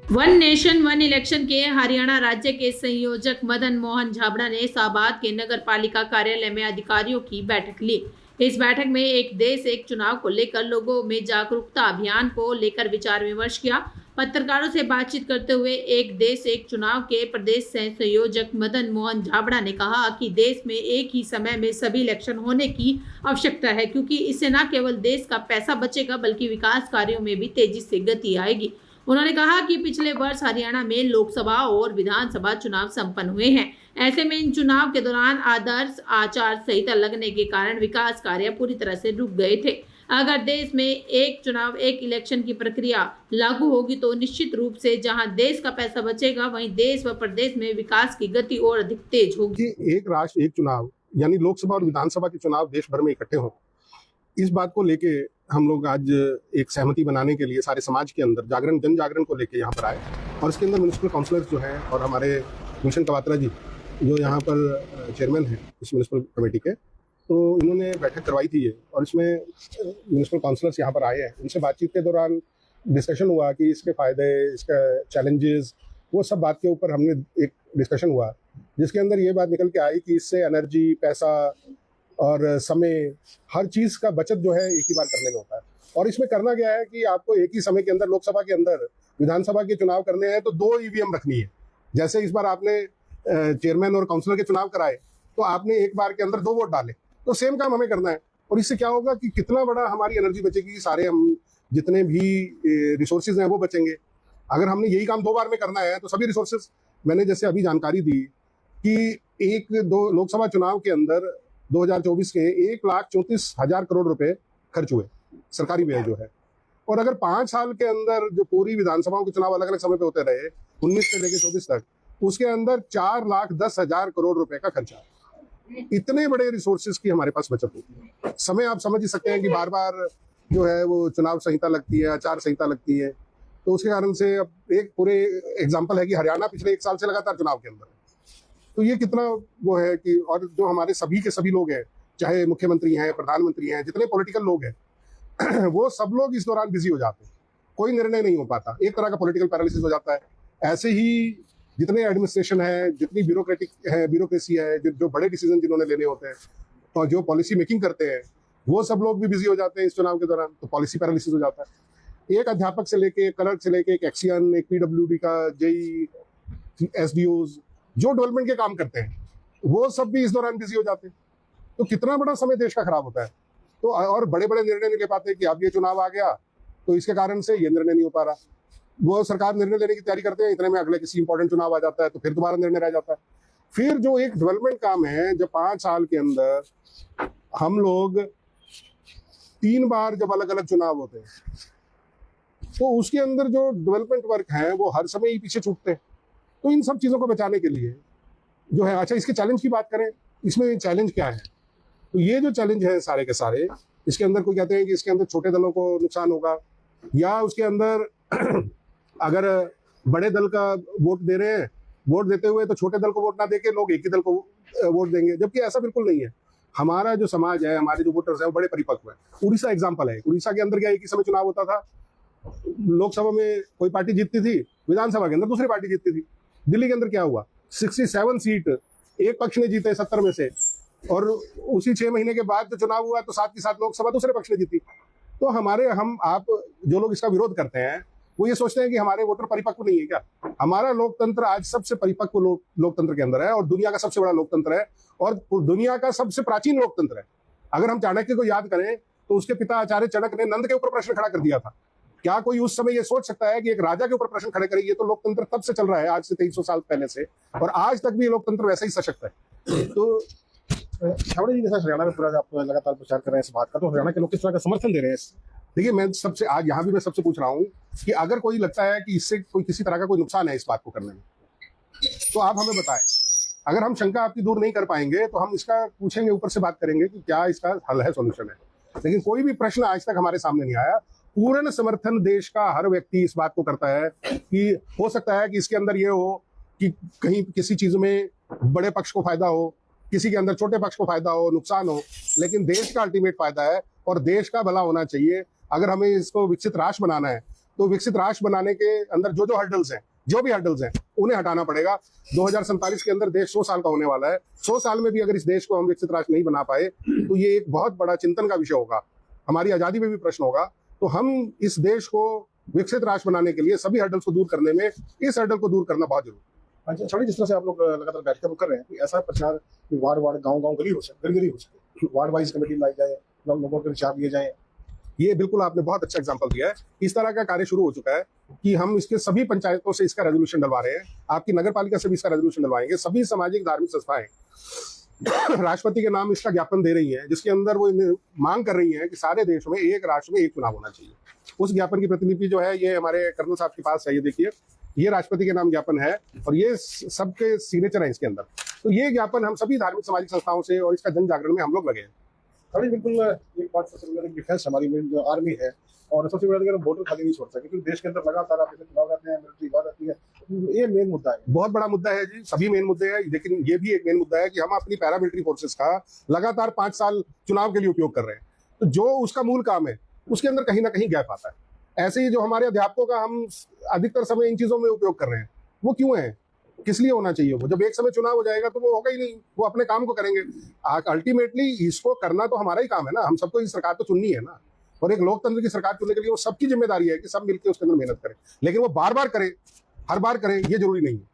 One nation one election के हरियाणा राज्य के संयोजक मदन मोहन झाबड़ा ने साबाद के नगर पालिका कार्यालय में अधिकारियों की बैठक ली। इस बैठक में एक देश एक चुनाव को लेकर लोगों में जागरूकता अभियान को लेकर विचार विमर्श किया। पत्रकारों से बातचीत करते हुए एक देश एक चुनाव के प्रदेश संयोजक मदन मोहन झाबड़ा ने कहा कि देश में एक ही समय में सभी इलेक्शन होने की आवश्यकता है, क्योंकि इससे न केवल देश का पैसा बचेगा बल्कि विकास कार्यों में भी तेजी से गति आएगी। उन्होंने कहा कि पिछले वर्ष हरियाणा में लोकसभा और विधानसभा चुनाव संपन्न हुए हैं। ऐसे में इन चुनाव के दौरान आदर्श आचार संहिता लगने के कारण विकास कार्य पूरी तरह से रुक गए थे। अगर देश में एक चुनाव एक इलेक्शन की प्रक्रिया लागू होगी तो निश्चित रूप से जहां देश का पैसा बचेगा वहीं देश व प्रदेश में विकास की गति और अधिक तेज होगी। एक राष्ट्र एक चुनाव यानी लोकसभा और विधानसभा के चुनाव देश भर में इकट्ठे हों, इस बात को लेके हम लोग आज एक सहमति बनाने के लिए सारे समाज के अंदर जन जागरण को लेके यहाँ पर आए। और इसके अंदर म्यूनिसिपल काउंसलर्स जो हैं और हमारे गुलशन कवात्रा जी जो यहाँ पर चेयरमैन हैं इस म्यूनिसिपल कमेटी के, तो इन्होंने बैठक करवाई थी ये, और इसमें म्यूनिसिपल काउंसलर्स यहाँ पर आए हैं। उनसे बातचीत के दौरान डिस्कशन हुआ कि इसके फ़ायदे, इसका चैलेंजेस, वो सब बात के ऊपर हमने एक डिस्कशन हुआ, जिसके अंदर ये बात निकल के आई कि इससे एनर्जी, पैसा और समय, हर चीज़ का बचत जो है एक ही बार करने में होता है। और इसमें करना क्या है कि आपको एक ही समय के अंदर लोकसभा के अंदर विधानसभा के चुनाव करने हैं तो 2 ईवीएम रखनी है। जैसे इस बार आपने चेयरमैन और काउंसलर के चुनाव कराए तो आपने एक बार के अंदर 2 वोट डाले, तो सेम काम हमें करना है। और इससे क्या होगा कि कितना बड़ा हमारी एनर्जी बचेगी, सारे हम जितने भी रिसोर्सेज हैं वो बचेंगे। अगर हमने यही काम 2 बार में करना है तो सभी रिसोर्सेज, मैंने जैसे अभी जानकारी दी कि 1-2 लोकसभा चुनाव के अंदर 2024 के 1,34,000 करोड़ रुपए खर्च हुए, सरकारी व्यय जो है। और अगर 5 साल के अंदर जो पूरी विधानसभाओं के चुनाव अलग अलग समय पे होते रहे 19 से लेकर 24 तक, उसके अंदर 4,10,000 करोड़ रुपए का खर्चा। इतने बड़े रिसोर्सेज की हमारे पास बचत होती है। समय आप समझ ही सकते हैं कि बार बार जो है वो चुनाव संहिता लगती है, आचार संहिता लगती है, तो उसके कारण से अब एक पूरे एग्जाम्पल है कि हरियाणा पिछले 1 साल से लगातार चुनाव के अंदर है। तो ये कितना वो है कि, और जो हमारे सभी के सभी लोग हैं, चाहे मुख्यमंत्री हैं, प्रधानमंत्री हैं, जितने पॉलिटिकल लोग हैं वो सब लोग इस दौरान बिजी हो जाते हैं, कोई निर्णय नहीं हो पाता, एक तरह का पॉलिटिकल पैरालिसिस हो जाता है। ऐसे ही जितने एडमिनिस्ट्रेशन है, जितनी ब्यूरोक्रेसी है, जो बड़े डिसीजन जिन्होंने लेने होते हैं और जो पॉलिसी मेकिंग करते हैं, वो सब लोग भी बिजी हो जाते हैं इस चुनाव के दौरान, तो पॉलिसी पैरालिसिस हो जाता है। एक अध्यापक से लेके, क्लर्क से लेके, एक एक्सियन, एक पीडब्ल्यूडी का जेई, एसडीओज जो डेवलपमेंट के काम करते हैं, वो सब भी इस दौरान बिजी हो जाते हैं। तो कितना बड़ा समय देश का खराब होता है। तो और बड़े बड़े निर्णय नहीं ले पाते कि अब ये चुनाव आ गया तो इसके कारण से ये निर्णय नहीं हो पा रहा। वो सरकार निर्णय लेने की तैयारी करते हैं, इतने में अगले किसी इंपॉर्टेंट चुनाव आ जाता है तो फिर दोबारा निर्णय रह जाता है। फिर जो एक डेवलपमेंट काम है, जब 5 साल के अंदर हम लोग 3 बार जब अलग अलग चुनाव होते हैं तो उसके अंदर जो डेवलपमेंट वर्क है वो हर समय ही पीछे छूटते हैं। तो इन सब चीज़ों को बचाने के लिए जो है, अच्छा इसके चैलेंज की बात करें, इसमें चैलेंज क्या है? तो ये जो चैलेंज है सारे के सारे, इसके अंदर कोई कहते हैं कि इसके अंदर छोटे दलों को नुकसान होगा, या उसके अंदर अगर बड़े दल का वोट दे रहे हैं, वोट देते हुए तो छोटे दल को वोट ना देके लोग एक ही दल को वोट देंगे, जबकि ऐसा बिल्कुल नहीं है। हमारा जो समाज है, हमारे जो वोटर्स हैं वो बड़े परिपक्व है। उड़ीसा एग्जाम्पल है। उड़ीसा के अंदर क्या एक ही समय चुनाव होता था, लोकसभा में कोई पार्टी जीतती थी, विधानसभा के अंदर दूसरी पार्टी जीतती थी। दिल्ली के अंदर क्या हुआ, 67 सीट एक पक्ष ने जीते 70 में से, और उसी 6 महीने के बाद जो चुनाव हुआ तो साथ के साथ लोकसभा दूसरे पक्ष ने जीती। तो आप जो लोग इसका विरोध करते हैं वो ये सोचते हैं कि हमारे वोटर परिपक्व नहीं है क्या? हमारा लोकतंत्र आज सबसे परिपक्व लोकतंत्र के अंदर है, और दुनिया का सबसे बड़ा लोकतंत्र है, और दुनिया का सबसे प्राचीन लोकतंत्र है। अगर हम चाणक्य को याद करें तो उसके पिता आचार्य चाणक्य ने नंद के ऊपर प्रश्न खड़ा कर दिया था। क्या कोई उस समय ये सोच सकता है कि एक राजा के ऊपर प्रश्न खड़े करेगी? ये तो लोकतंत्र तब से चल रहा है, आज से 2300 साल पहले से, और आज तक भी ये लोकतंत्र वैसे ही सशक्त है। तो छावड़ा जी, जैसा हरियाणा में पूरा आप लगातार प्रचार कर रहे हैं इस बात का, तो हरियाणा के लोग किस तरह का समर्थन दे रहे हैं? देखिए, मैं सबसे आज यहाँ भी मैं सबसे पूछ रहा हूँ कि अगर कोई लगता है कि इससे कोई किसी तरह का कोई नुकसान है इस बात को करने में, तो आप हमें बताएं। अगर हम शंका आपकी दूर नहीं कर पाएंगे तो हम इसका पूछेंगे, ऊपर से बात करेंगे कि क्या इसका हल है, सॉल्यूशन है। लेकिन कोई भी प्रश्न आज तक हमारे सामने नहीं आया। पूर्ण समर्थन देश का हर व्यक्ति इस बात को करता है कि हो सकता है कि इसके अंदर ये हो कि कहीं किसी चीज में बड़े पक्ष को फायदा हो, किसी के अंदर छोटे पक्ष को फायदा हो, नुकसान हो, लेकिन देश का अल्टीमेट फायदा है और देश का भला होना चाहिए। अगर हमें इसको विकसित राष्ट्र बनाना है तो विकसित राष्ट्र बनाने के अंदर जो जो हर्डल्स हैं, जो भी हर्डल्स हैं, उन्हें हटाना पड़ेगा। 2047 के अंदर देश 100 साल का होने वाला है। 100 साल में भी अगर इस देश को हम विकसित राष्ट्र नहीं बना पाए तो ये एक बहुत बड़ा चिंतन का विषय होगा, हमारी आजादी में भी प्रश्न होगा। तो हम इस देश को विकसित राष्ट्र बनाने के लिए सभी हर्डल्स को दूर करने में, इस हर्डल को दूर करना बहुत जरूरी है। अच्छा छवड़ा जी, जिस तरह से आप लोग लगातार बैठकर कर रहे हैं, कोई ऐसा प्रचार वार्ड वार्ड गाँव गाँव गली हो सके, गली गली हो सके, वार्ड वाइज कमेटी लाई जाए, लोगों के विचार लिए जाए? ये बिल्कुल आपने बहुत अच्छा एग्जांपल दिया है। इस तरह का कार्य शुरू हो चुका है कि हम इसके सभी पंचायतों से इसका रेजोल्यूशन डलवा रहे हैं, आपकी नगर पालिका से भी इसका रेजोल्यूशन डलवाएंगे। सभी सामाजिक धार्मिक संस्थाएं राष्ट्रपति के नाम इसका ज्ञापन दे रही हैं, जिसके अंदर वो मांग कर रही हैं कि सारे देश में एक राष्ट्र में एक चुनाव होना चाहिए। उस ज्ञापन की प्रतिलिपि जो है ये हमारे कर्नल साहब के पास है, ये देखिए, ये राष्ट्रपति के नाम ज्ञापन है और ये सबके सिग्नेचर है इसके अंदर। तो ये ज्ञापन हम सभी धार्मिक सामाजिक संस्थाओं से और इसका जन जागरण में हम लोग लगे हैं। अभी बिल्कुल एक बात सबसे बड़ी डिफेंस हमारी में जो आर्मी है, और सबसे बड़ा अगर वोटर खाली नहीं छोड़ सके, क्योंकि देश के अंदर लगातार आप जैसे चुनाव रहते हैं, मिलिट्री बात आती है, ये मेन मुद्दा है। बहुत बड़ा मुद्दा है जी, सभी मेन मुद्दे हैं, लेकिन ये भी एक मेन मुद्दा है कि हम अपनी पैरामिलिट्री फोर्सेस का लगातार 5 साल चुनाव के लिए उपयोग कर रहे हैं। तो जो उसका मूल काम है उसके अंदर कहीं ना कहीं गैप आता है। ऐसे ही जो हमारे अध्यापकों का हम अधिकतर समय इन चीजों में उपयोग कर रहे हैं, वो क्यों है, किस लिए होना चाहिए? वो जब एक समय चुनाव हो जाएगा तो वो होगा ही नहीं, वो अपने काम को करेंगे। अल्टीमेटली इसको करना तो हमारा ही काम है ना, हम सबको ये सरकार तो चुननी है ना, और एक लोकतंत्र की सरकार चुनने के लिए वो सबकी जिम्मेदारी है कि सब मिलकर उसके अंदर मेहनत करें। लेकिन वो बार बार करें, हर बार करें, ये जरूरी नहीं है।